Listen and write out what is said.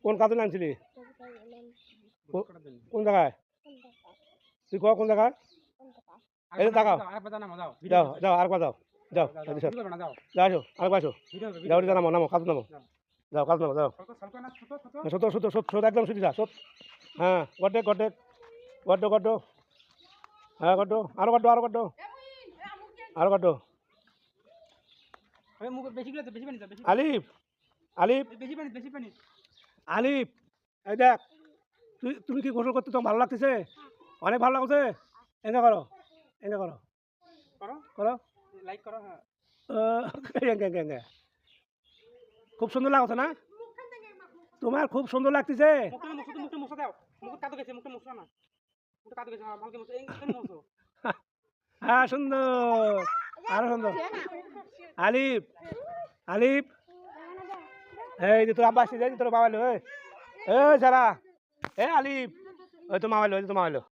কোন কাজে নামছিলি? কোন জায়গায়? তুই কোন জায়গায়? এই যে তাকাও, যাও যাও আরেকবার যাও, যাও যাও আসো আরেকবার আসো, যাও ওটা নামো নামো কাজ নামো, যাও কাজ নামো যাও, সত্য সত্য সত্য একদম সুবিধা সত, হ্যাঁ গড্ডে গড্ডে গড্ড গড্ড, হ্যাঁ গড্ড আরো গড্ড আরো গড্ড আরো গড্ড। আলিফ আলিফ আলিফ, এই দেখ তুমি কি গোসল করতে তোমার ভালো লাগতেছে? অনেক ভালো লাগছে। এনে করো এনে করো করো লাইক করো, হ্যাঁ খুব সুন্দর লাগছে না? তোমার খুব সুন্দর লাগতেছে। হ্যাঁ সুন্দর, আরো সুন্দর। আলিফ আলিফ, এই যে তোর আব্বা আসছে, তোর বাবা এলো, এই সারা, এ আলিফ, ওই তো মামাইলো, ওই তো মামাইলো।